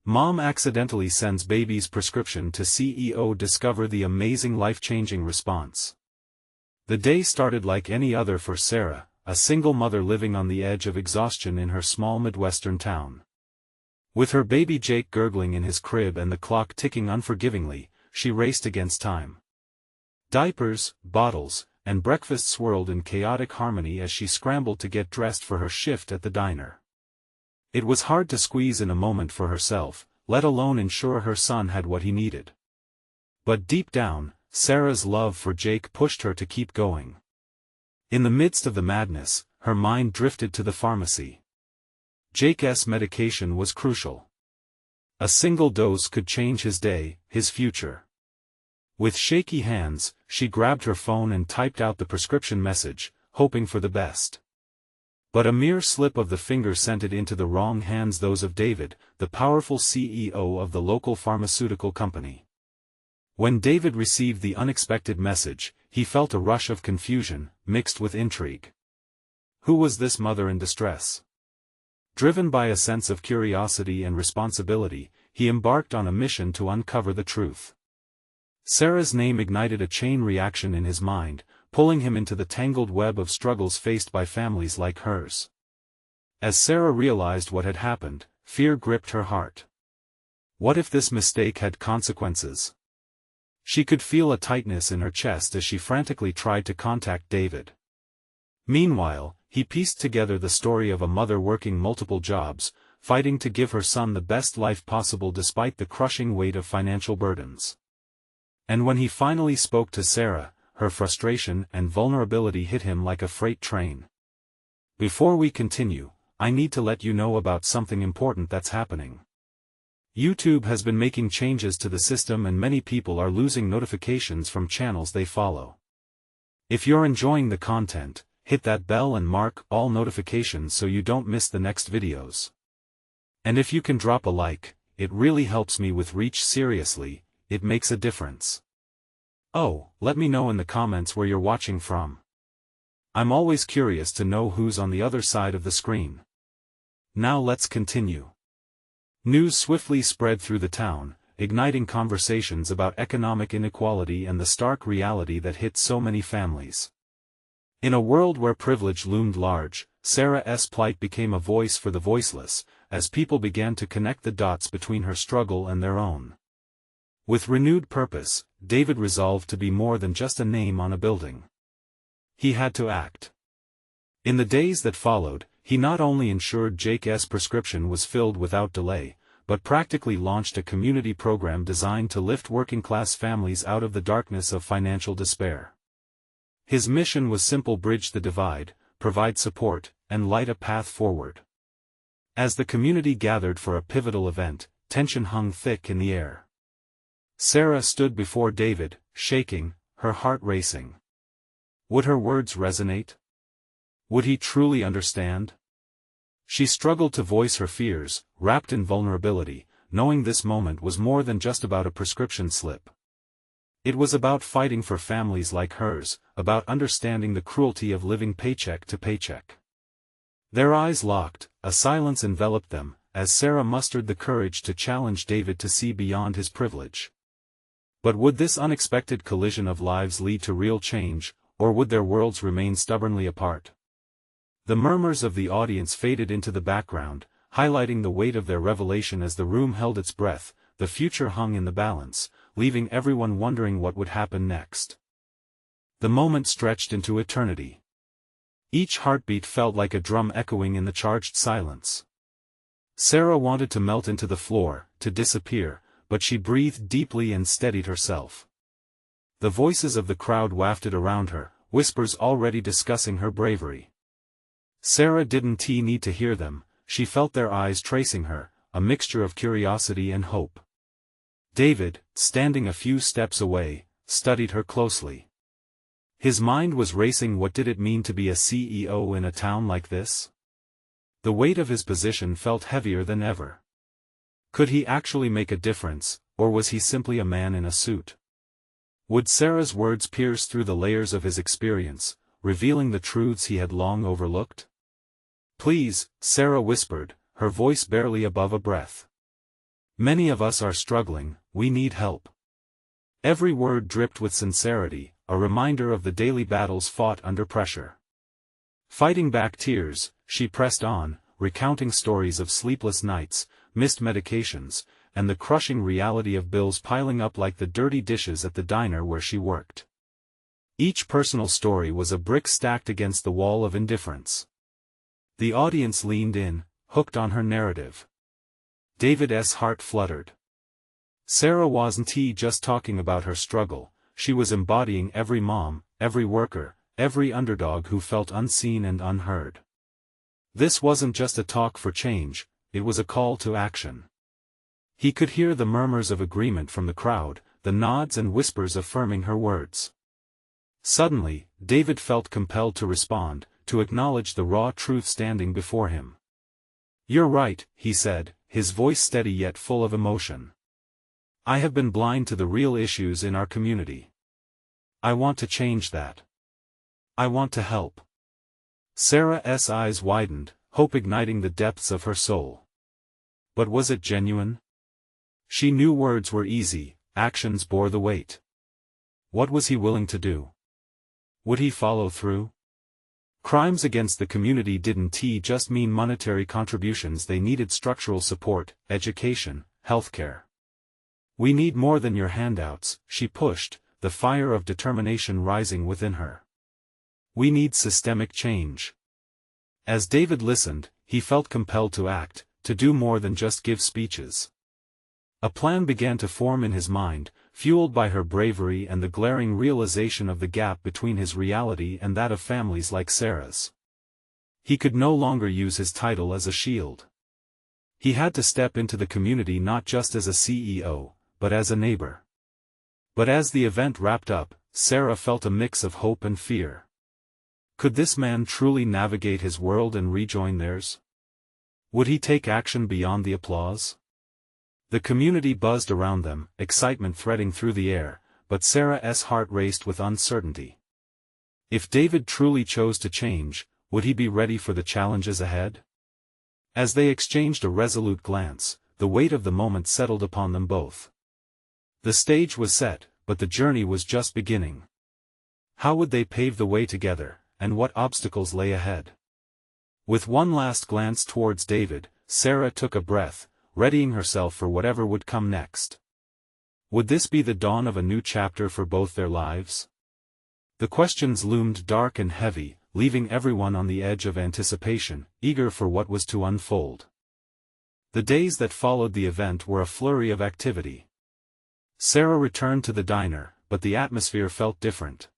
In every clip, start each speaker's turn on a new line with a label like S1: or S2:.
S1: Mom accidentally sends baby's prescription to CEO. Discover the amazing life-changing response. The day started like any other for Sarah, a single mother living on the edge of exhaustion in her small Midwestern town. With her baby Jake gurgling in his crib and the clock ticking unforgivingly, she raced against time. Diapers, bottles, and breakfast swirled in chaotic harmony as she scrambled to get dressed for her shift at the diner. It was hard to squeeze in a moment for herself, let alone ensure her son had what he needed. But deep down, Sarah's love for Jake pushed her to keep going. In the midst of the madness, her mind drifted to the pharmacy. Jake's medication was crucial. A single dose could change his day, his future. With shaky hands, she grabbed her phone and typed out the prescription message, hoping for the best. But a mere slip of the finger sent it into the wrong hands, those of David, the powerful CEO of the local pharmaceutical company. When David received the unexpected message, he felt a rush of confusion, mixed with intrigue. Who was this mother in distress? Driven by a sense of curiosity and responsibility, he embarked on a mission to uncover the truth. Sarah's name ignited a chain reaction in his mind, pulling him into the tangled web of struggles faced by families like hers. As Sarah realized what had happened, fear gripped her heart. What if this mistake had consequences? She could feel a tightness in her chest as she frantically tried to contact David. Meanwhile, he pieced together the story of a mother working multiple jobs, fighting to give her son the best life possible despite the crushing weight of financial burdens. And when he finally spoke to Sarah, her frustration and vulnerability hit him like a freight train. Before we continue, I need to let you know about something important that's happening. YouTube has been making changes to the system and many people are losing notifications from channels they follow. If you're enjoying the content, hit that bell and mark all notifications so you don't miss the next videos. And if you can drop a like, it really helps me with reach. Seriously, it makes a difference. Oh, let me know in the comments where you're watching from. I'm always curious to know who's on the other side of the screen. Now let's continue. News swiftly spread through the town, igniting conversations about economic inequality and the stark reality that hit so many families. In a world where privilege loomed large, Sarah's plight became a voice for the voiceless, as people began to connect the dots between her struggle and their own. With renewed purpose, David resolved to be more than just a name on a building. He had to act. In the days that followed, he not only ensured Jake's prescription was filled without delay, but practically launched a community program designed to lift working-class families out of the darkness of financial despair. His mission was simple: bridge the divide, provide support, and light a path forward. As the community gathered for a pivotal event, tension hung thick in the air. Sarah stood before David, shaking, her heart racing. Would her words resonate? Would he truly understand? She struggled to voice her fears, wrapped in vulnerability, knowing this moment was more than just about a prescription slip. It was about fighting for families like hers, about understanding the cruelty of living paycheck to paycheck. Their eyes locked, a silence enveloped them, as Sarah mustered the courage to challenge David to see beyond his privilege. But would this unexpected collision of lives lead to real change, or would their worlds remain stubbornly apart? The murmurs of the audience faded into the background, highlighting the weight of their revelation as the room held its breath. The future hung in the balance, leaving everyone wondering what would happen next. The moment stretched into eternity. Each heartbeat felt like a drum echoing in the charged silence. Sarah wanted to melt into the floor, to disappear, but she breathed deeply and steadied herself. The voices of the crowd wafted around her, whispers already discussing her bravery. Sarah didn't need to hear them, she felt their eyes tracing her, a mixture of curiosity and hope. David, standing a few steps away, studied her closely. His mind was racing. What did it mean to be a CEO in a town like this? The weight of his position felt heavier than ever. Could he actually make a difference, or was he simply a man in a suit? Would Sarah's words pierce through the layers of his experience, revealing the truths he had long overlooked? "Please," Sarah whispered, her voice barely above a breath. Many of us are struggling, we need help. Every word dripped with sincerity, a reminder of the daily battles fought under pressure. Fighting back tears, she pressed on, recounting stories of sleepless nights, missed medications, and the crushing reality of bills piling up like the dirty dishes at the diner where she worked. Each personal story was a brick stacked against the wall of indifference. The audience leaned in, hooked on her narrative. David's heart fluttered. Sarah wasn't just talking about her struggle, she was embodying every mom, every worker, every underdog who felt unseen and unheard. This wasn't just a talk for change, it was a call to action. He could hear the murmurs of agreement from the crowd, the nods and whispers affirming her words. Suddenly, David felt compelled to respond, to acknowledge the raw truth standing before him. "You're right," he said, his voice steady yet full of emotion. "I have been blind to the real issues in our community. I want to change that. I want to help." Sarah's eyes widened, hope igniting the depths of her soul. But was it genuine? She knew words were easy, actions bore the weight. What was he willing to do? Would he follow through? Crimes against the community didn't just mean monetary contributions, they needed structural support, education, healthcare. "We need more than your handouts," she pushed, the fire of determination rising within her. "We need systemic change." As David listened, he felt compelled to act, to do more than just give speeches. A plan began to form in his mind, fueled by her bravery and the glaring realization of the gap between his reality and that of families like Sarah's. He could no longer use his title as a shield. He had to step into the community not just as a CEO, but as a neighbor. But as the event wrapped up, Sarah felt a mix of hope and fear. Could this man truly navigate his world and rejoin theirs? Would he take action beyond the applause? The community buzzed around them, excitement threading through the air, but Sarah's heart raced with uncertainty. If David truly chose to change, would he be ready for the challenges ahead? As they exchanged a resolute glance, the weight of the moment settled upon them both. The stage was set, but the journey was just beginning. How would they pave the way together, and what obstacles lay ahead? With one last glance towards David, Sarah took a breath, readying herself for whatever would come next. Would this be the dawn of a new chapter for both their lives? The questions loomed dark and heavy, leaving everyone on the edge of anticipation, eager for what was to unfold. The days that followed the event were a flurry of activity. Sarah returned to the diner, but the atmosphere felt different.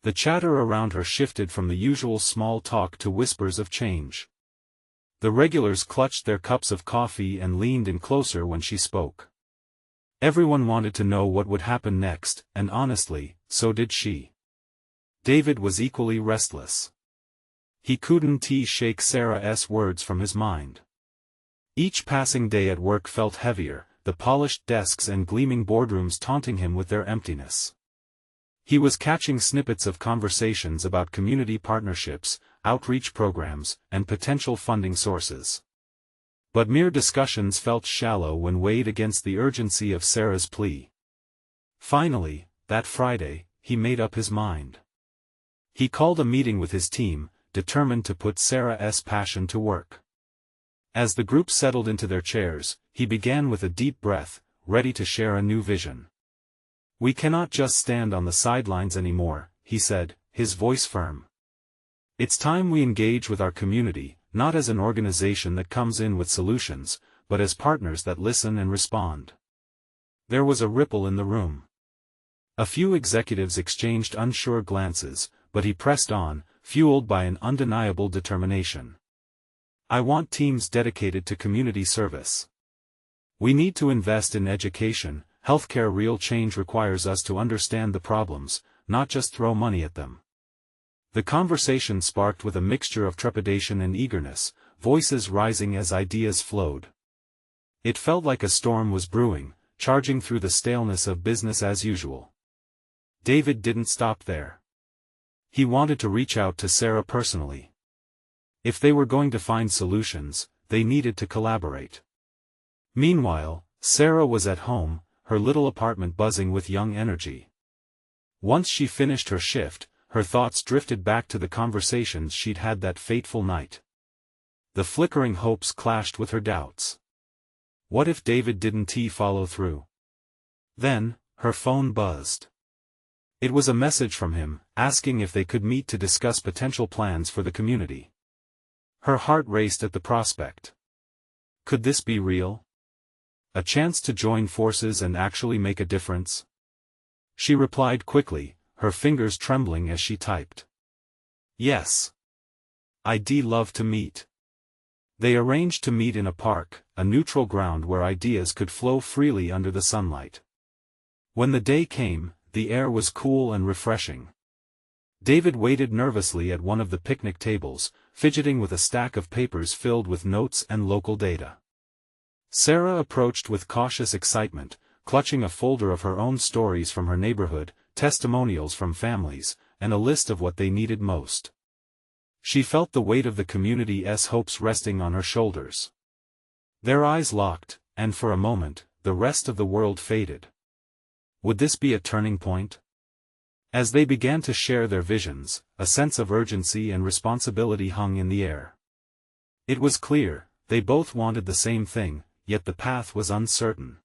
S1: The chatter around her shifted from the usual small talk to whispers of change. The regulars clutched their cups of coffee and leaned in closer when she spoke. Everyone wanted to know what would happen next, and honestly, so did she. David was equally restless. He couldn't shake Sarah's words from his mind. Each passing day at work felt heavier, the polished desks and gleaming boardrooms taunting him with their emptiness. He was catching snippets of conversations about community partnerships, outreach programs, and potential funding sources. But mere discussions felt shallow when weighed against the urgency of Sarah's plea. Finally, that Friday, he made up his mind. He called a meeting with his team, determined to put Sarah's passion to work. As the group settled into their chairs, he began with a deep breath, ready to share a new vision. "We cannot just stand on the sidelines anymore," he said, his voice firm. "It's time we engage with our community, not as an organization that comes in with solutions, but as partners that listen and respond." There was a ripple in the room. A few executives exchanged unsure glances, but he pressed on, fueled by an undeniable determination. "I want teams dedicated to community service. We need to invest in education, healthcare. Real change requires us to understand the problems, not just throw money at them." The conversation sparked with a mixture of trepidation and eagerness, voices rising as ideas flowed. It felt like a storm was brewing, charging through the staleness of business as usual. David didn't stop there. He wanted to reach out to Sarah personally. If they were going to find solutions, they needed to collaborate. Meanwhile, Sarah was at home, her little apartment buzzing with young energy. Once she finished her shift, her thoughts drifted back to the conversations she'd had that fateful night. The flickering hopes clashed with her doubts. What if David didn't follow through? Then, her phone buzzed. It was a message from him, asking if they could meet to discuss potential plans for the community. Her heart raced at the prospect. Could this be real? A chance to join forces and actually make a difference? She replied quickly, her fingers trembling as she typed. Yes. I'd love to meet. They arranged to meet in a park, a neutral ground where ideas could flow freely under the sunlight. When the day came, the air was cool and refreshing. David waited nervously at one of the picnic tables, fidgeting with a stack of papers filled with notes and local data. Sarah approached with cautious excitement, clutching a folder of her own stories from her neighborhood, testimonials from families, and a list of what they needed most. She felt the weight of the community's hopes resting on her shoulders. Their eyes locked, and for a moment, the rest of the world faded. Would this be a turning point? As they began to share their visions, a sense of urgency and responsibility hung in the air. It was clear, they both wanted the same thing, yet the path was uncertain.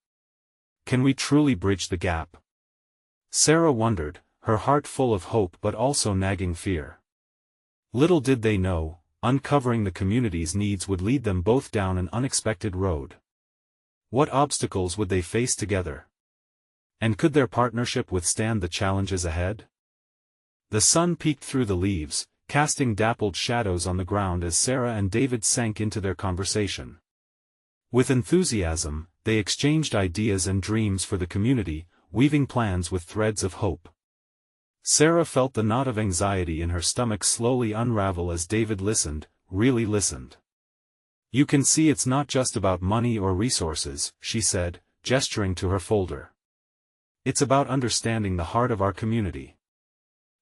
S1: Can we truly bridge the gap? Sarah wondered, her heart full of hope but also nagging fear. Little did they know, uncovering the community's needs would lead them both down an unexpected road. What obstacles would they face together? And could their partnership withstand the challenges ahead? The sun peeked through the leaves, casting dappled shadows on the ground as Sarah and David sank into their conversation. With enthusiasm, they exchanged ideas and dreams for the community, weaving plans with threads of hope. Sarah felt the knot of anxiety in her stomach slowly unravel as David listened, really listened. You can see it's not just about money or resources, she said, gesturing to her folder. It's about understanding the heart of our community.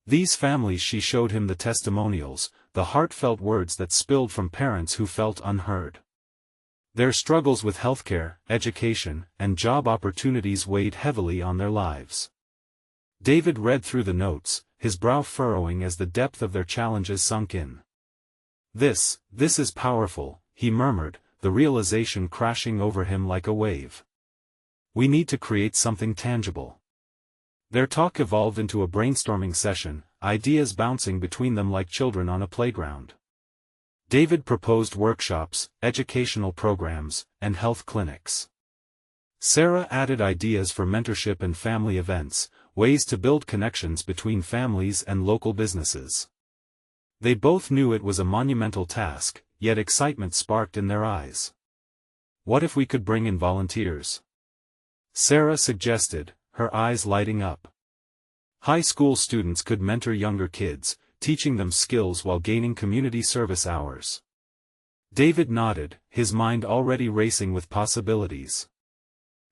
S1: These families. She showed him the testimonials, the heartfelt words that spilled from parents who felt unheard. Their struggles with healthcare, education, and job opportunities weighed heavily on their lives. David read through the notes, his brow furrowing as the depth of their challenges sunk in. This is powerful, he murmured, the realization crashing over him like a wave. We need to create something tangible. Their talk evolved into a brainstorming session, ideas bouncing between them like children on a playground. David proposed workshops, educational programs, and health clinics. Sarah added ideas for mentorship and family events, ways to build connections between families and local businesses. They both knew it was a monumental task, yet excitement sparked in their eyes. What if we could bring in volunteers? Sarah suggested, her eyes lighting up. High school students could mentor younger kids, teaching them skills while gaining community service hours. David nodded, his mind already racing with possibilities.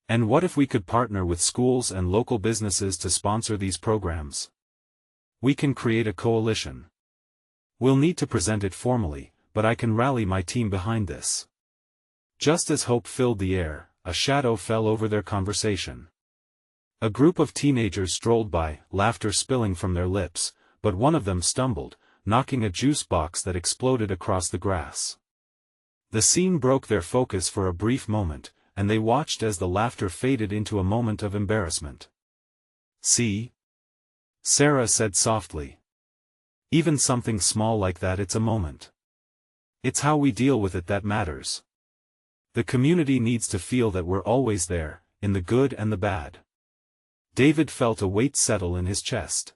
S1: And what if we could partner with schools and local businesses to sponsor these programs? We can create a coalition. We'll need to present it formally, but I can rally my team behind this. Just as hope filled the air, a shadow fell over their conversation. A group of teenagers strolled by, laughter spilling from their lips, but one of them stumbled, knocking a juice box that exploded across the grass. The scene broke their focus for a brief moment, and they watched as the laughter faded into a moment of embarrassment. See? Sarah said softly. Even something small like that, it's a moment. It's how we deal with it that matters. The community needs to feel that we're always there, in the good and the bad. David felt a weight settle in his chest.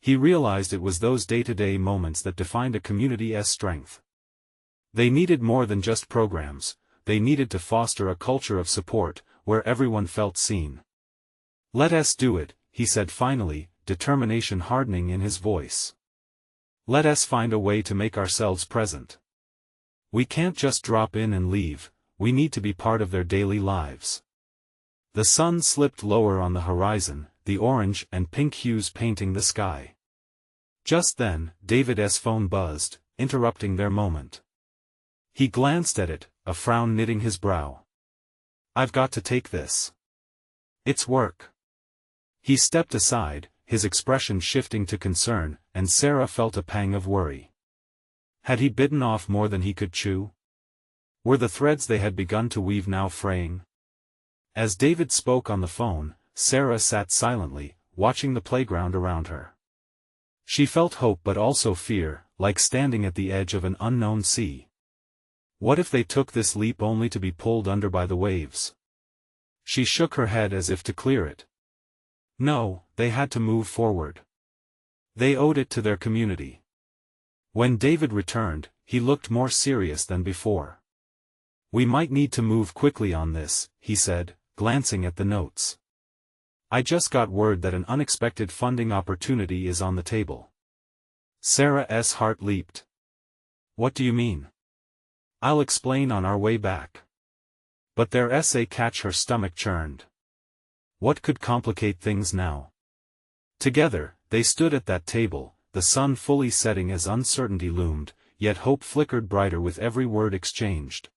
S1: He realized it was those day-to-day moments that defined a community's strength. They needed more than just programs, they needed to foster a culture of support, where everyone felt seen. Let us do it, he said finally, determination hardening in his voice. Let us find a way to make ourselves present. We can't just drop in and leave, we need to be part of their daily lives. The sun slipped lower on the horizon, the orange and pink hues painting the sky. Just then, David's phone buzzed, interrupting their moment. He glanced at it, a frown knitting his brow. I've got to take this. It's work. He stepped aside, his expression shifting to concern, and Sarah felt a pang of worry. Had he bitten off more than he could chew? Were the threads they had begun to weave now fraying? As David spoke on the phone, Sarah sat silently, watching the playground around her. She felt hope but also fear, like standing at the edge of an unknown sea. What if they took this leap only to be pulled under by the waves? She shook her head as if to clear it. No, they had to move forward. They owed it to their community. When David returned, he looked more serious than before. We might need to move quickly on this, he said, glancing at the notes. I just got word that an unexpected funding opportunity is on the table. Sarah's heart leaped. What do you mean? I'll explain on our way back. But their essay catch her stomach churned. What could complicate things now? Together, they stood at that table, the sun fully setting as uncertainty loomed, yet hope flickered brighter with every word exchanged.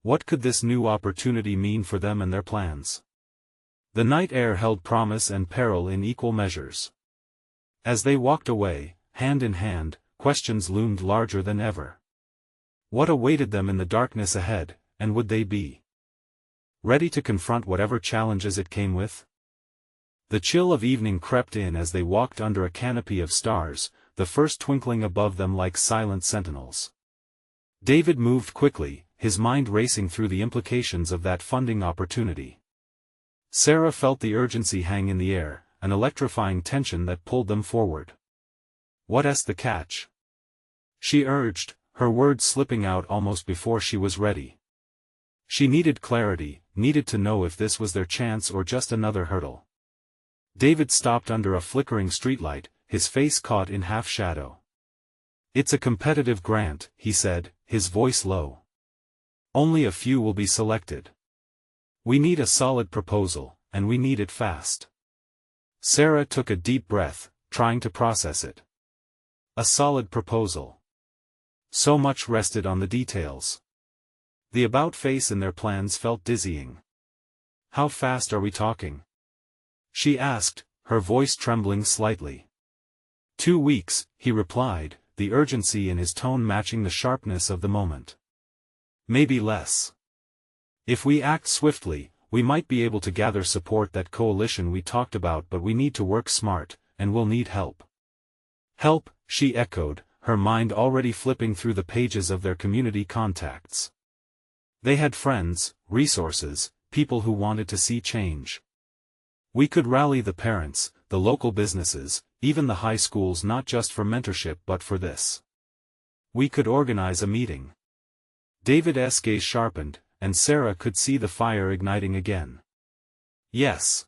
S1: What could this new opportunity mean for them and their plans? The night air held promise and peril in equal measures. As they walked away, hand in hand, questions loomed larger than ever. What awaited them in the darkness ahead, and would they be ready to confront whatever challenges it came with? The chill of evening crept in as they walked under a canopy of stars, the first twinkling above them like silent sentinels. David moved quickly, his mind racing through the implications of that funding opportunity. Sarah felt the urgency hang in the air, an electrifying tension that pulled them forward. What's the catch? She urged, her words slipping out almost before she was ready. She needed clarity, needed to know if this was their chance or just another hurdle. David stopped under a flickering streetlight, his face caught in half-shadow. It's a competitive grant, he said, his voice low. Only a few will be selected. We need a solid proposal, and we need it fast. Sarah took a deep breath, trying to process it. A solid proposal. So much rested on the details. The about-face in their plans felt dizzying. How fast are we talking? She asked, her voice trembling slightly. 2 weeks, he replied, the urgency in his tone matching the sharpness of the moment. Maybe less. If we act swiftly, we might be able to gather support that coalition we talked about, but we need to work smart, and we'll need help. Help, she echoed, her mind already flipping through the pages of their community contacts. They had friends, resources, people who wanted to see change. We could rally the parents, the local businesses, even the high schools, not just for mentorship but for this. We could organize a meeting. David's gaze sharpened, and Sarah could see the fire igniting again. Yes.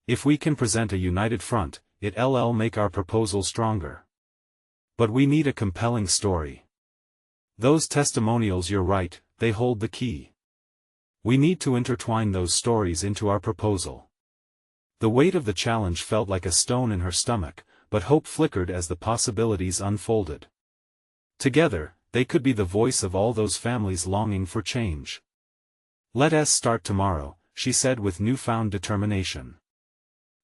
S1: If we can present a united front, it'll make our proposal stronger. But we need a compelling story. Those testimonials, you're right, they hold the key. We need to intertwine those stories into our proposal. The weight of the challenge felt like a stone in her stomach, but hope flickered as the possibilities unfolded. Together, they could be the voice of all those families longing for change. Let us start tomorrow, she said with newfound determination.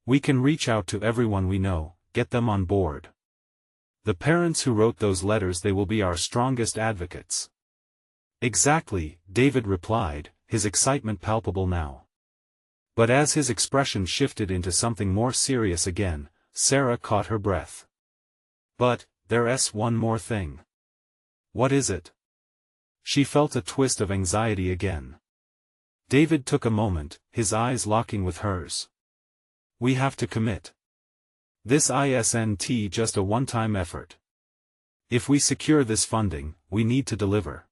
S1: We can reach out to everyone we know, get them on board. The parents who wrote those letters, they will be our strongest advocates. Exactly, David replied, his excitement palpable now. But as his expression shifted into something more serious again, Sarah caught her breath. But, there's one more thing. What is it? She felt a twist of anxiety again. David took a moment, his eyes locking with hers. We have to commit. This isn't just a one-time effort. If we secure this funding, we need to deliver.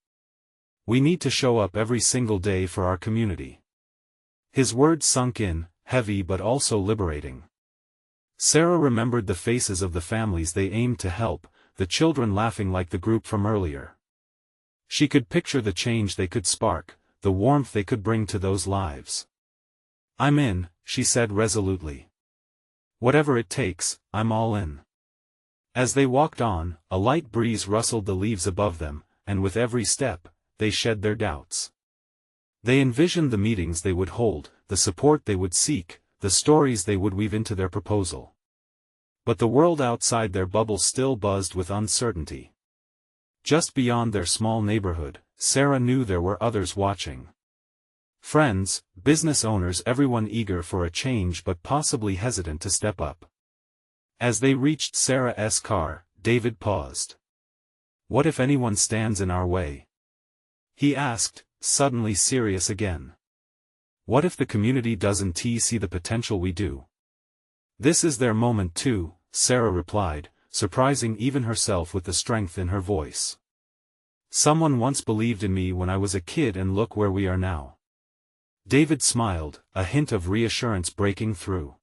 S1: We need to show up every single day for our community. His words sunk in, heavy but also liberating. Sarah remembered the faces of the families they aimed to help, the children laughing like the group from earlier. She could picture the change they could spark, the warmth they could bring to those lives. I'm in, she said resolutely. Whatever it takes, I'm all in. As they walked on, a light breeze rustled the leaves above them, and with every step, they shed their doubts. They envisioned the meetings they would hold, the support they would seek, the stories they would weave into their proposal. But the world outside their bubble still buzzed with uncertainty. Just beyond their small neighborhood, Sarah knew there were others watching. Friends, business owners, everyone eager for a change but possibly hesitant to step up. As they reached Sarah's car, David paused. "What if anyone stands in our way?" he asked, suddenly serious again. "What if the community doesn't see the potential we do?" "This is their moment too," Sarah replied, surprising even herself with the strength in her voice. "Someone once believed in me when I was a kid, and look where we are now." David smiled, a hint of reassurance breaking through.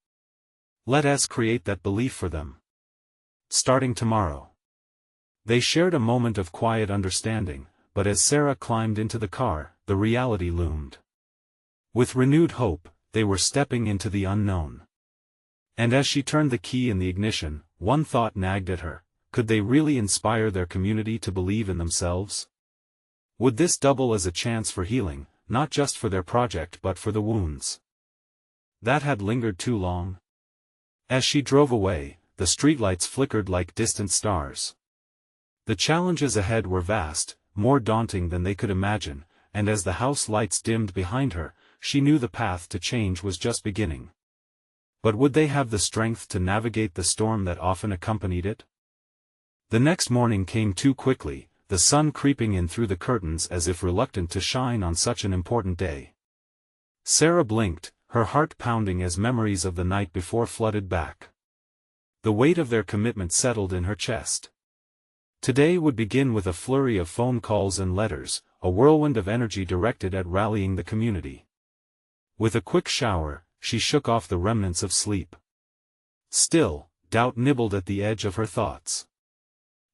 S1: "Let us create that belief for them. Starting tomorrow." They shared a moment of quiet understanding, but as Sarah climbed into the car, the reality loomed. With renewed hope, they were stepping into the unknown. And as she turned the key in the ignition, one thought nagged at her: could they really inspire their community to believe in themselves? Would this double as a chance for healing, not just for their project but for the wounds that had lingered too long? As she drove away, the streetlights flickered like distant stars. The challenges ahead were vast, more daunting than they could imagine, and as the house lights dimmed behind her, she knew the path to change was just beginning. But would they have the strength to navigate the storm that often accompanied it? The next morning came too quickly, the sun creeping in through the curtains as if reluctant to shine on such an important day. Sarah blinked, her heart pounding as memories of the night before flooded back. The weight of their commitment settled in her chest. Today would begin with a flurry of phone calls and letters, a whirlwind of energy directed at rallying the community. With a quick shower, she shook off the remnants of sleep. Still, doubt nibbled at the edge of her thoughts.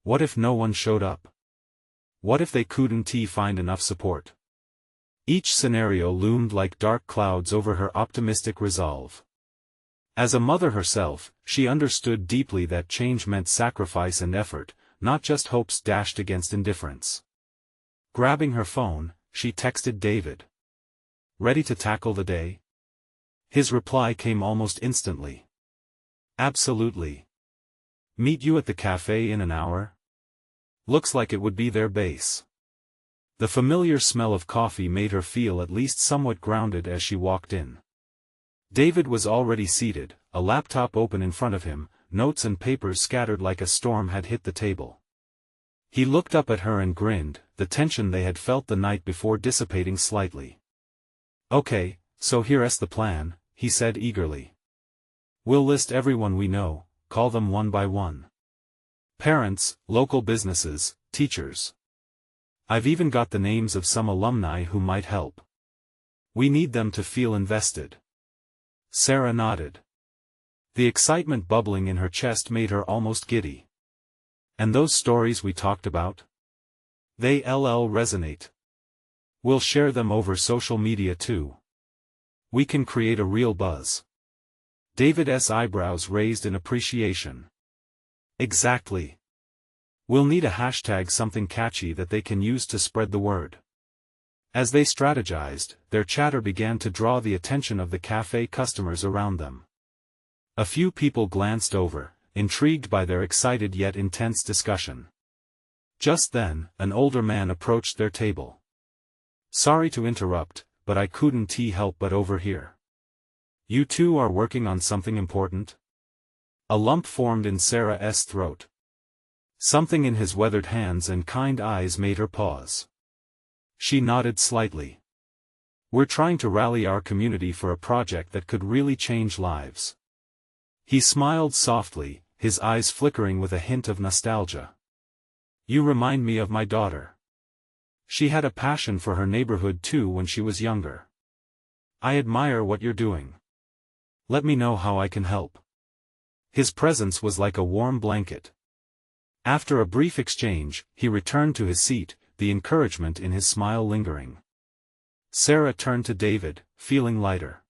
S1: What if no one showed up? What if they couldn't find enough support? Each scenario loomed like dark clouds over her optimistic resolve. As a mother herself, she understood deeply that change meant sacrifice and effort, not just hopes dashed against indifference. Grabbing her phone, she texted David. "Ready to tackle the day?" His reply came almost instantly. "Absolutely. Meet you at the cafe in an hour?" Looks like it would be their base. The familiar smell of coffee made her feel at least somewhat grounded as she walked in. David was already seated, a laptop open in front of him, notes and papers scattered like a storm had hit the table. He looked up at her and grinned, the tension they had felt the night before dissipating slightly. "Okay, so here's the plan," he said eagerly. "We'll list everyone we know, call them one by one. Parents, local businesses, teachers. I've even got the names of some alumni who might help. We need them to feel invested." Sarah nodded. The excitement bubbling in her chest made her almost giddy. "And those stories we talked about? They resonate. We'll share them over social media too. We can create a real buzz." David's eyebrows raised in appreciation. "Exactly. We'll need a hashtag, something catchy that they can use to spread the word." As they strategized, their chatter began to draw the attention of the cafe customers around them. A few people glanced over, intrigued by their excited yet intense discussion. Just then, an older man approached their table. "Sorry to interrupt, but I couldn't help but overhear. You two are working on something important?" A lump formed in Sarah's throat. Something in his weathered hands and kind eyes made her pause. She nodded slightly. "We're trying to rally our community for a project that could really change lives." He smiled softly, his eyes flickering with a hint of nostalgia. "You remind me of my daughter. She had a passion for her neighborhood too when she was younger. I admire what you're doing. Let me know how I can help." His presence was like a warm blanket. After a brief exchange, he returned to his seat, the encouragement in his smile lingering. Sarah turned to David, feeling lighter.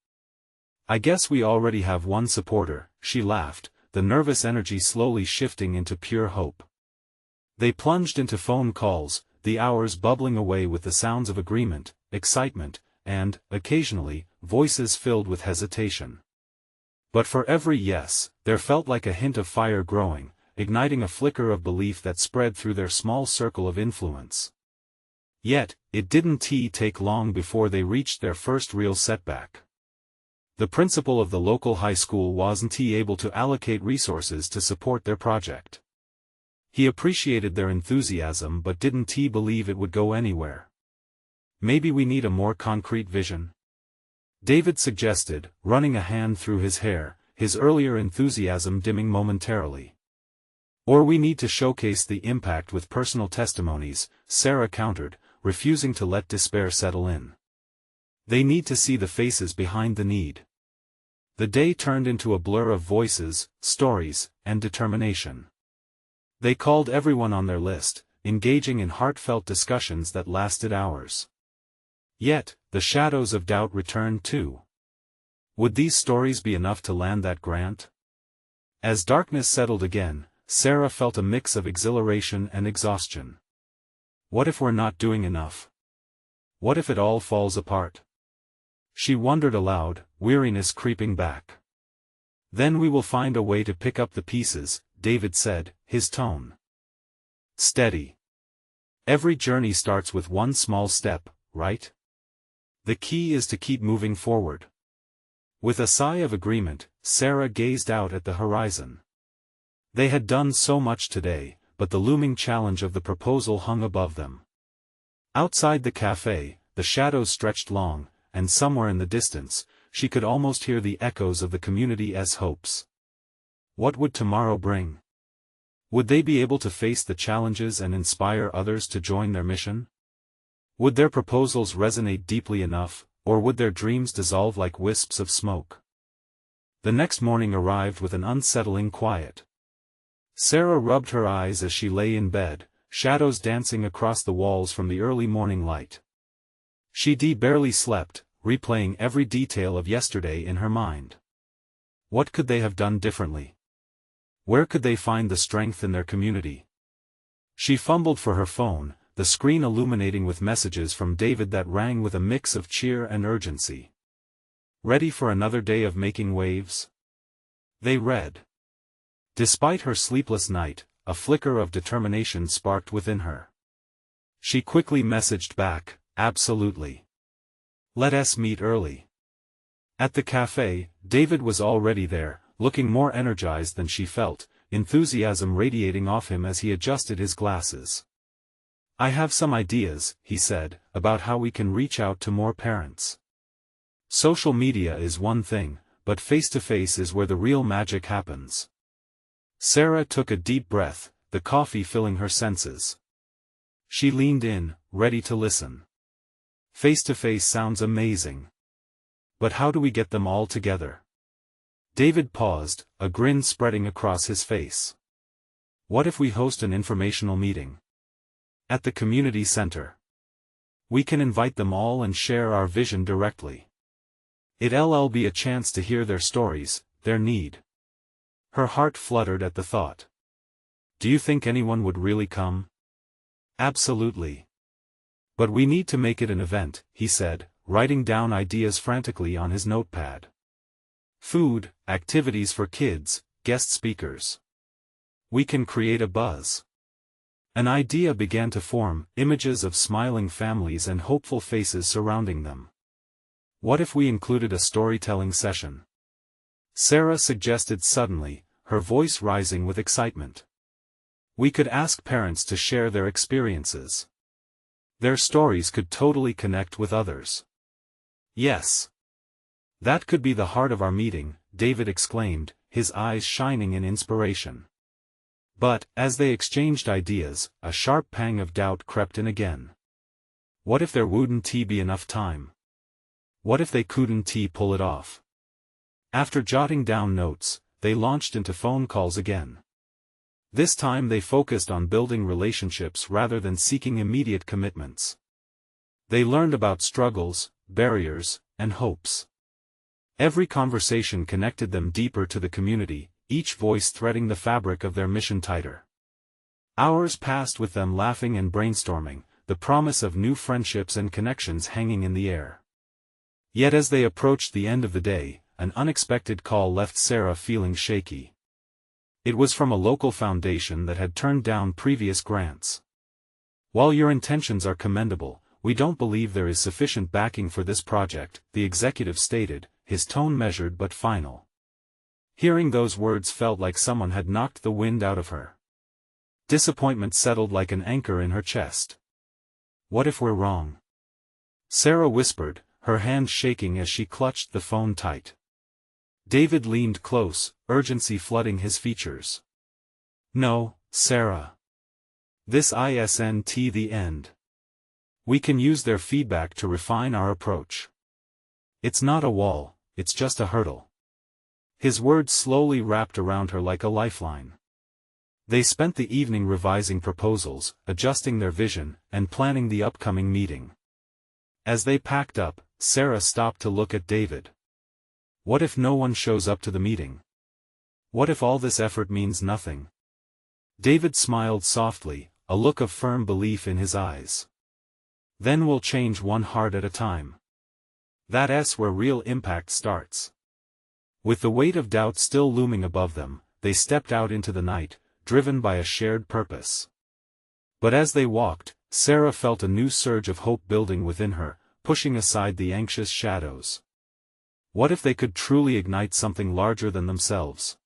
S1: "I guess we already have one supporter," she laughed, the nervous energy slowly shifting into pure hope. They plunged into phone calls, the hours bubbling away with the sounds of agreement, excitement, and, occasionally, voices filled with hesitation. But for every yes, there felt like a hint of fire growing, igniting a flicker of belief that spread through their small circle of influence. Yet, it didn't take long before they reached their first real setback. The principal of the local high school wasn't able to allocate resources to support their project. He appreciated their enthusiasm but didn't believe it would go anywhere. Maybe we need a more concrete vision? David suggested, running a hand through his hair, his earlier enthusiasm dimming momentarily. Or we need to showcase the impact with personal testimonies, Sarah countered, refusing to let despair settle in. They need to see the faces behind the need. The day turned into a blur of voices, stories, and determination. They called everyone on their list, engaging in heartfelt discussions that lasted hours. Yet, the shadows of doubt returned too. Would these stories be enough to land that grant? As darkness settled again, Sarah felt a mix of exhilaration and exhaustion. What if we're not doing enough? What if it all falls apart? She wondered aloud, weariness creeping back. Then we will find a way to pick up the pieces, David said, his tone steady. Every journey starts with one small step, right? The key is to keep moving forward. With a sigh of agreement, Sarah gazed out at the horizon. They had done so much today, but the looming challenge of the proposal hung above them. Outside the cafe, the shadows stretched long, and somewhere in the distance, she could almost hear the echoes of the community's hopes. What would tomorrow bring? Would they be able to face the challenges and inspire others to join their mission? Would their proposals resonate deeply enough, or would their dreams dissolve like wisps of smoke? The next morning arrived with an unsettling quiet. Sarah rubbed her eyes as she lay in bed, shadows dancing across the walls from the early morning light. She barely slept, replaying every detail of yesterday in her mind. What could they have done differently? Where could they find the strength in their community? She fumbled for her phone, the screen illuminating with messages from David that rang with a mix of cheer and urgency. Ready for another day of making waves? They read. Despite her sleepless night, a flicker of determination sparked within her. She quickly messaged back, absolutely. Let us meet early. At the cafe, David was already there, looking more energized than she felt, enthusiasm radiating off him as he adjusted his glasses. I have some ideas, he said, about how we can reach out to more parents. Social media is one thing, but face-to-face is where the real magic happens. Sarah took a deep breath, the coffee filling her senses. She leaned in, ready to listen. Face-to-face sounds amazing. But how do we get them all together? David paused, a grin spreading across his face. What if we host an informational meeting? At the community center. We can invite them all and share our vision directly. It'll be a chance to hear their stories, their need. Her heart fluttered at the thought. Do you think anyone would really come? Absolutely. But we need to make it an event, he said, writing down ideas frantically on his notepad. Food, activities for kids, guest speakers. We can create a buzz. An idea began to form, images of smiling families and hopeful faces surrounding them. What if we included a storytelling session? Sarah suggested suddenly, her voice rising with excitement. We could ask parents to share their experiences. Their stories could totally connect with others. Yes. That could be the heart of our meeting, David exclaimed, his eyes shining in inspiration. But, as they exchanged ideas, a sharp pang of doubt crept in again. What if there wouldn't be enough time? What if they couldn't pull it off? After jotting down notes, they launched into phone calls again. This time they focused on building relationships rather than seeking immediate commitments. They learned about struggles, barriers, and hopes. Every conversation connected them deeper to the community, each voice threading the fabric of their mission tighter. Hours passed with them laughing and brainstorming, the promise of new friendships and connections hanging in the air. Yet as they approached the end of the day, an unexpected call left Sarah feeling shaky. It was from a local foundation that had turned down previous grants. "While your intentions are commendable, we don't believe there is sufficient backing for this project," the executive stated, his tone measured but final. Hearing those words felt like someone had knocked the wind out of her. Disappointment settled like an anchor in her chest. "What if we're wrong?" Sarah whispered, her hand shaking as she clutched the phone tight. David leaned close, urgency flooding his features. "No, Sarah. This isn't the end. We can use their feedback to refine our approach. It's not a wall, it's just a hurdle." His words slowly wrapped around her like a lifeline. They spent the evening revising proposals, adjusting their vision, and planning the upcoming meeting. As they packed up, Sarah stopped to look at David. What if no one shows up to the meeting? What if all this effort means nothing? David smiled softly, a look of firm belief in his eyes. "Then we'll change one heart at a time. That's where real impact starts." With the weight of doubt still looming above them, they stepped out into the night, driven by a shared purpose. But as they walked, Sarah felt a new surge of hope building within her, pushing aside the anxious shadows. What if they could truly ignite something larger than themselves?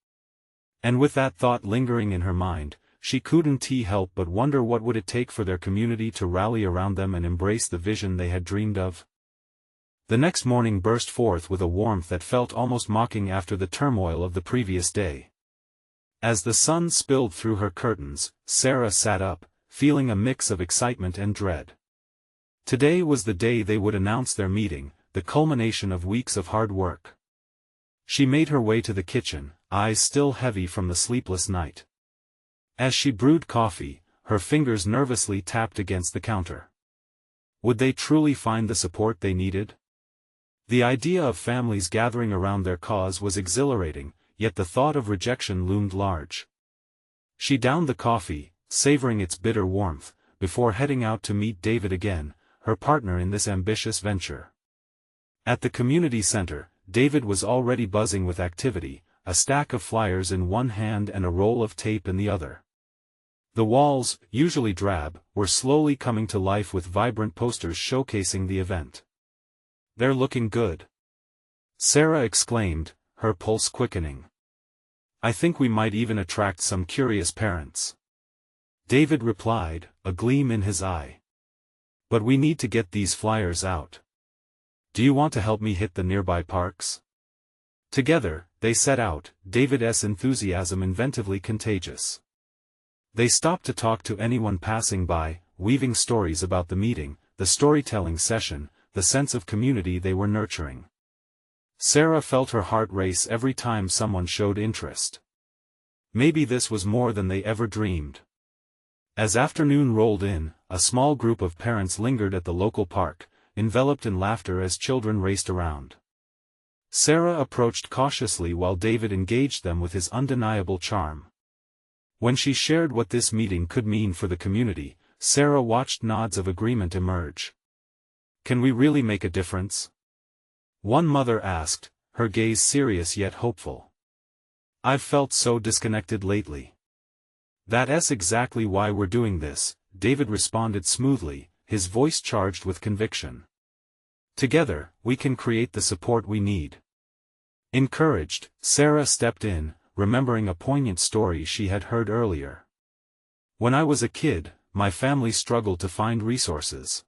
S1: And with that thought lingering in her mind, she couldn't help but wonder what would it take for their community to rally around them and embrace the vision they had dreamed of. The next morning burst forth with a warmth that felt almost mocking after the turmoil of the previous day. As the sun spilled through her curtains, Sarah sat up, feeling a mix of excitement and dread. Today was the day they would announce their meeting, the culmination of weeks of hard work. She made her way to the kitchen, eyes still heavy from the sleepless night. As she brewed coffee, her fingers nervously tapped against the counter. Would they truly find the support they needed? The idea of families gathering around their cause was exhilarating, yet the thought of rejection loomed large. She downed the coffee, savoring its bitter warmth, before heading out to meet David again, her partner in this ambitious venture. At the community center, David was already buzzing with activity, a stack of flyers in one hand and a roll of tape in the other. The walls, usually drab, were slowly coming to life with vibrant posters showcasing the event. "They're looking good," Sarah exclaimed, her pulse quickening. "I think we might even attract some curious parents." David replied, a gleam in his eye. "But we need to get these flyers out. Do you want to help me hit the nearby parks?" Together, they set out, David's enthusiasm inventively contagious. They stopped to talk to anyone passing by, weaving stories about the meeting, the storytelling session, the sense of community they were nurturing. Sarah felt her heart race every time someone showed interest. Maybe this was more than they ever dreamed. As afternoon rolled in, a small group of parents lingered at the local park, enveloped in laughter as children raced around. Sarah approached cautiously while David engaged them with his undeniable charm. When she shared what this meeting could mean for the community, Sarah watched nods of agreement emerge. "Can we really make a difference?" one mother asked, her gaze serious yet hopeful. "I've felt so disconnected lately." "That's exactly why we're doing this," David responded smoothly, his voice charged with conviction. "Together, we can create the support we need." Encouraged, Sarah stepped in, remembering a poignant story she had heard earlier. "When I was a kid, my family struggled to find resources.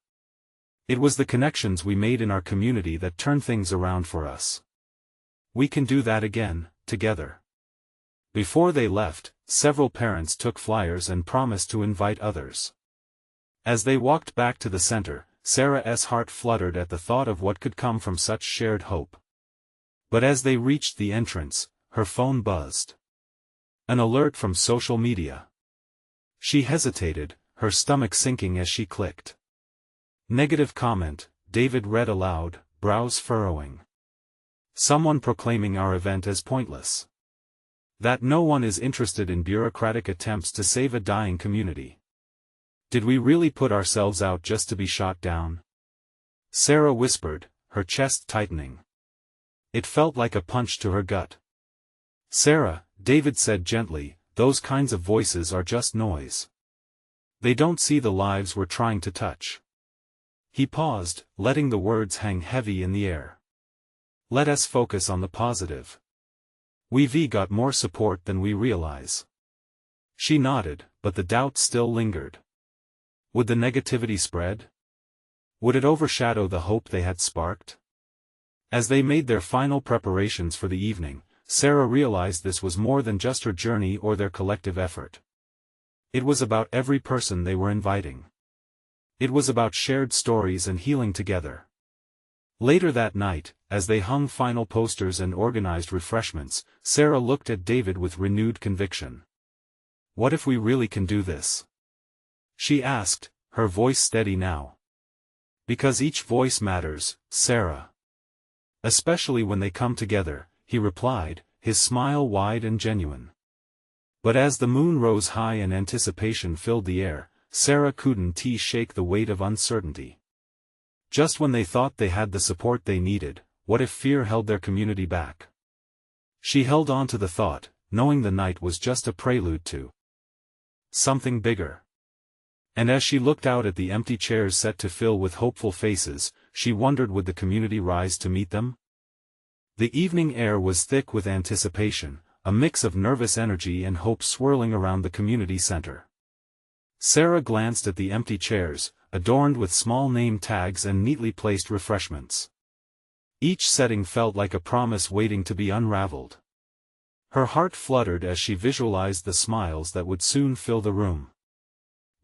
S1: It was the connections we made in our community that turned things around for us. We can do that again, together." Before they left, several parents took flyers and promised to invite others. As they walked back to the center, Sarah's heart fluttered at the thought of what could come from such shared hope. But as they reached the entrance, her phone buzzed. An alert from social media. She hesitated, her stomach sinking as she clicked. Negative comment, David read aloud, brows furrowing. Someone proclaiming our event as pointless. That no one is interested in bureaucratic attempts to save a dying community. Did we really put ourselves out just to be shot down? Sarah whispered, her chest tightening. It felt like a punch to her gut. "Sarah," David said gently, "those kinds of voices are just noise. They don't see the lives we're trying to touch." He paused, letting the words hang heavy in the air. "Let us focus on the positive. We've got more support than we realize." She nodded, but the doubt still lingered. Would the negativity spread? Would it overshadow the hope they had sparked? As they made their final preparations for the evening, Sarah realized this was more than just her journey or their collective effort. It was about every person they were inviting. It was about shared stories and healing together. Later that night, as they hung final posters and organized refreshments, Sarah looked at David with renewed conviction. "What if we really can do this?" she asked, her voice steady now. "Because each voice matters, Sarah. Especially when they come together," he replied, his smile wide and genuine. But as the moon rose high and anticipation filled the air, Sarah couldn't shake the weight of uncertainty. Just when they thought they had the support they needed, what if fear held their community back? She held on to the thought, knowing the night was just a prelude to something bigger. And as she looked out at the empty chairs set to fill with hopeful faces, she wondered, would the community rise to meet them? The evening air was thick with anticipation, a mix of nervous energy and hope swirling around the community center. Sarah glanced at the empty chairs, adorned with small name tags and neatly placed refreshments. Each setting felt like a promise waiting to be unraveled. Her heart fluttered as she visualized the smiles that would soon fill the room.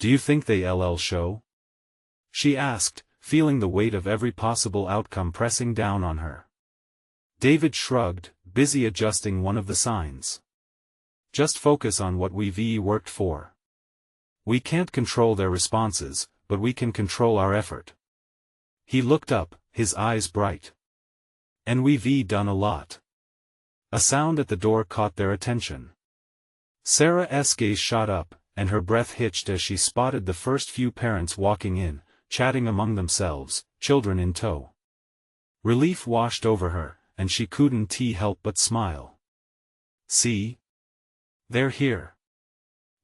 S1: "Do you think they'll show?" she asked, feeling the weight of every possible outcome pressing down on her. David shrugged, busy adjusting one of the signs. "Just focus on what we've worked for. We can't control their responses, but we can control our effort." He looked up, his eyes bright. "And we've done a lot." A sound at the door caught their attention. Sarah's gaze shot up, and her breath hitched as she spotted the first few parents walking in, chatting among themselves, children in tow. Relief washed over her, and she couldn't help but smile. "See? They're here."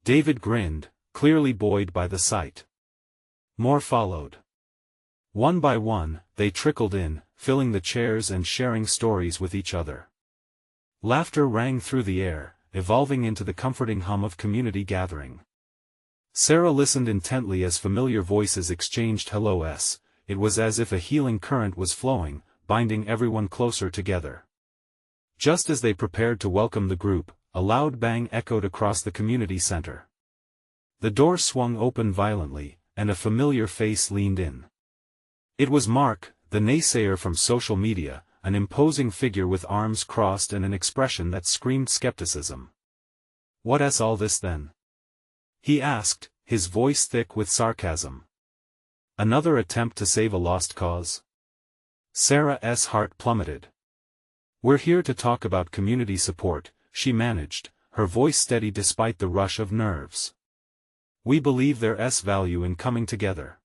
S1: David grinned, clearly buoyed by the sight. More followed. One by one, they trickled in, filling the chairs and sharing stories with each other. Laughter rang through the air, evolving into the comforting hum of community gathering. Sarah listened intently as familiar voices exchanged hellos. It was as if a healing current was flowing, binding everyone closer together. Just as they prepared to welcome the group, a loud bang echoed across the community center. The door swung open violently, and a familiar face leaned in. It was Mark, the naysayer from social media, an imposing figure with arms crossed and an expression that screamed skepticism. "What's all this then?" he asked, his voice thick with sarcasm. "Another attempt to save a lost cause?" Sarah's heart plummeted. "We're here to talk about community support," she managed, her voice steady despite the rush of nerves. "We believe there's value in coming together."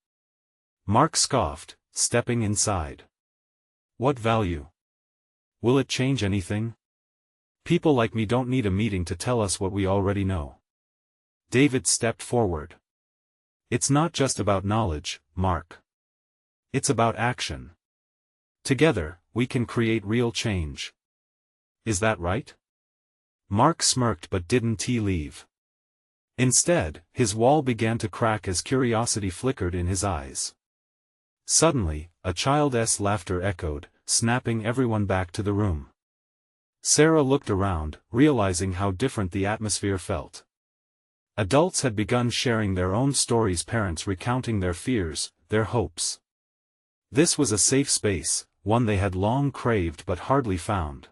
S1: Mark scoffed, stepping inside. "What value? Will it change anything? People like me don't need a meeting to tell us what we already know." David stepped forward. "It's not just about knowledge, Mark. It's about action. Together, we can create real change. Is that right?" Mark smirked but didn't leave. Instead, his wall began to crack as curiosity flickered in his eyes. Suddenly, a child's laughter echoed, snapping everyone back to the room. Sarah looked around, realizing how different the atmosphere felt. Adults had begun sharing their own stories, parents recounting their fears, their hopes. This was a safe space, one they had long craved but hardly found.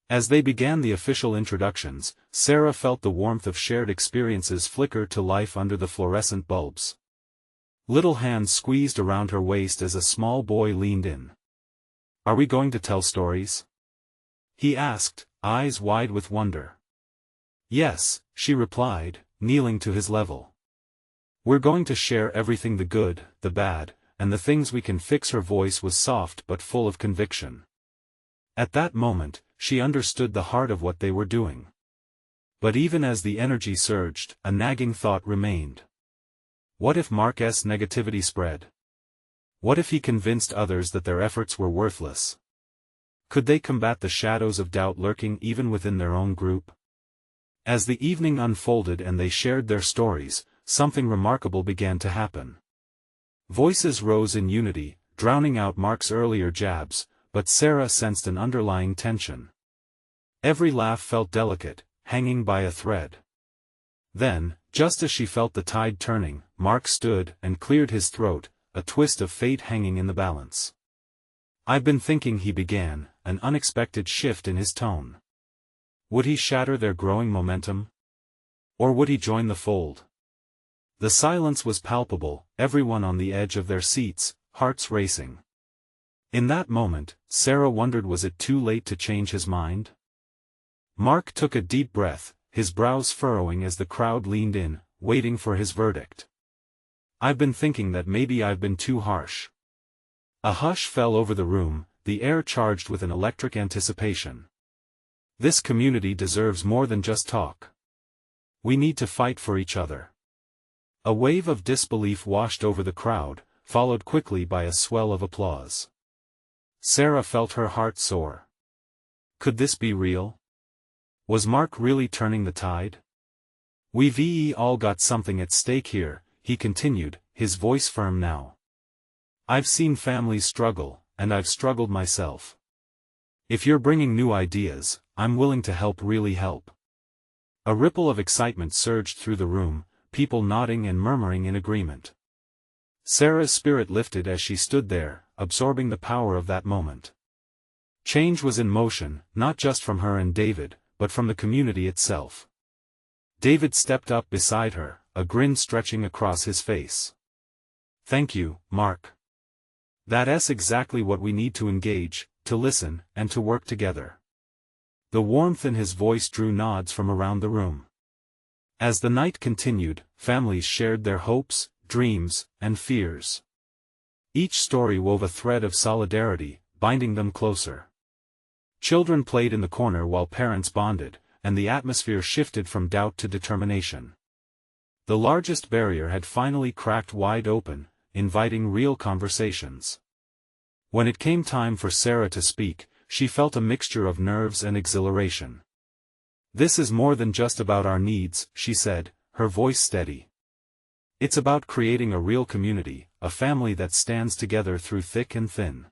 S1: As they began the official introductions, Sarah felt the warmth of shared experiences flicker to life under the fluorescent bulbs. Little hands squeezed around her waist as a small boy leaned in. "Are we going to tell stories?" he asked, eyes wide with wonder. "Yes," she replied, kneeling to his level. "We're going to share everything, the good, the bad, and the things we can fix. Her voice was soft but full of conviction. At that moment, she understood the heart of what they were doing. But even as the energy surged, a nagging thought remained. What if Mark's negativity spread? What if he convinced others that their efforts were worthless? Could they combat the shadows of doubt lurking even within their own group? As the evening unfolded and they shared their stories, something remarkable began to happen. Voices rose in unity, drowning out Mark's earlier jabs, but Sarah sensed an underlying tension. Every laugh felt delicate, hanging by a thread. Then, just as she felt the tide turning, Mark stood and cleared his throat, a twist of fate hanging in the balance. "I've been thinking," he began, an unexpected shift in his tone. Would he shatter their growing momentum? Or would he join the fold? The silence was palpable, everyone on the edge of their seats, hearts racing. In that moment, Sarah wondered, was it too late to change his mind? Mark took a deep breath, his brows furrowing as the crowd leaned in, waiting for his verdict. "I've been thinking that maybe I've been too harsh." A hush fell over the room, the air charged with an electric anticipation. This community deserves more than just talk. We need to fight for each other. A wave of disbelief washed over the crowd, followed quickly by a swell of applause. Sarah felt her heart soar. Could this be real? Was Mark really turning the tide? "We've all got something at stake here," he continued, his voice firm now. "I've seen families struggle, and I've struggled myself. If you're bringing new ideas, I'm willing to help, really help." A ripple of excitement surged through the room, people nodding and murmuring in agreement. Sarah's spirit lifted as she stood there, absorbing the power of that moment. Change was in motion, not just from her and David, but from the community itself. David stepped up beside her, a grin stretching across his face. "Thank you, Mark. That's exactly what we need, to engage, to listen, and to work together." The warmth in his voice drew nods from around the room. As the night continued, families shared their hopes, dreams, and fears. Each story wove a thread of solidarity, binding them closer. Children played in the corner while parents bonded, and the atmosphere shifted from doubt to determination. The largest barrier had finally cracked wide open, inviting real conversations. When it came time for Sarah to speak, she felt a mixture of nerves and exhilaration. "This is more than just about our needs," she said, her voice steady. "It's about creating a real community, a family that stands together through thick and thin.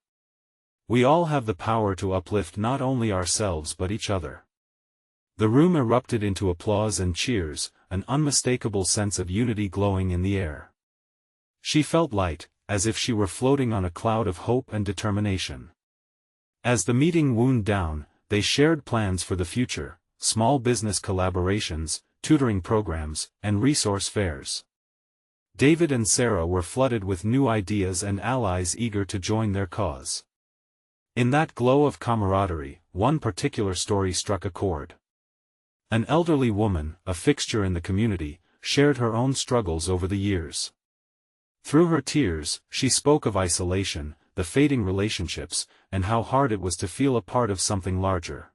S1: We all have the power to uplift not only ourselves but each other." The room erupted into applause and cheers, an unmistakable sense of unity glowing in the air. She felt light, as if she were floating on a cloud of hope and determination. As the meeting wound down, they shared plans for the future, small business collaborations, tutoring programs, and resource fairs. David and Sarah were flooded with new ideas and allies eager to join their cause. In that glow of camaraderie, one particular story struck a chord. An elderly woman, a fixture in the community, shared her own struggles over the years. Through her tears, she spoke of isolation, the fading relationships, and how hard it was to feel a part of something larger.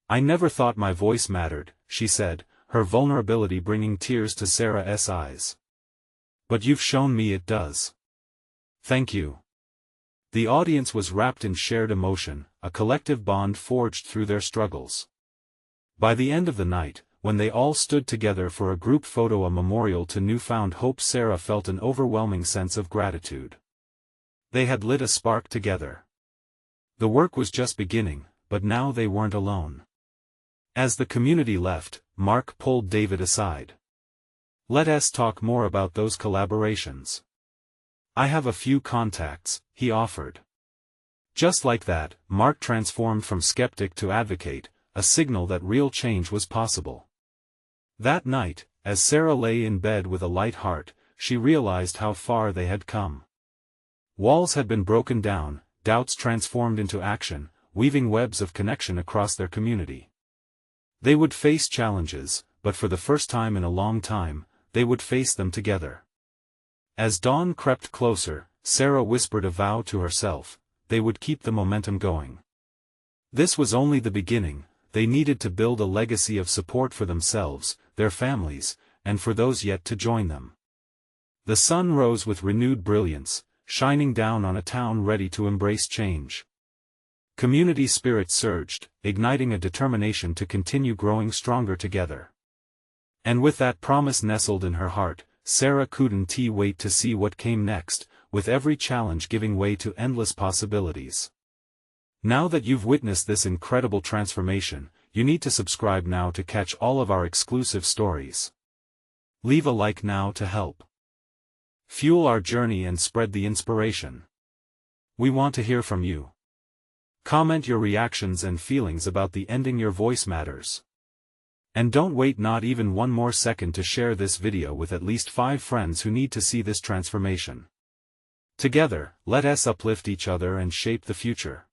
S1: "I never thought my voice mattered," she said, her vulnerability bringing tears to Sarah's eyes. "But you've shown me it does. Thank you." The audience was wrapped in shared emotion, a collective bond forged through their struggles. By the end of the night, when they all stood together for a group photo, a memorial to newfound hope, Sarah felt an overwhelming sense of gratitude. They had lit a spark together. The work was just beginning, but now they weren't alone. As the community left, Mark pulled David aside. "Let's talk more about those collaborations. I have a few contacts," he offered. Just like that, Mark transformed from skeptic to advocate, a signal that real change was possible. That night, as Sarah lay in bed with a light heart, she realized how far they had come. Walls had been broken down, doubts transformed into action, weaving webs of connection across their community. They would face challenges, but for the first time in a long time, they would face them together. As dawn crept closer, Sarah whispered a vow to herself: they would keep the momentum going. This was only the beginning. They needed to build a legacy of support for themselves, their families, and for those yet to join them. The sun rose with renewed brilliance, shining down on a town ready to embrace change. Community spirit surged, igniting a determination to continue growing stronger together. And with that promise nestled in her heart, Sarah couldn't wait to see what came next, with every challenge giving way to endless possibilities. Now that you've witnessed this incredible transformation, you need to subscribe now to catch all of our exclusive stories. Leave a like now to help fuel our journey and spread the inspiration. We want to hear from you. Comment your reactions and feelings about the ending. Your voice matters. And don't wait not even one more second to share this video with at least 5 friends who need to see this transformation. Together, let us uplift each other and shape the future.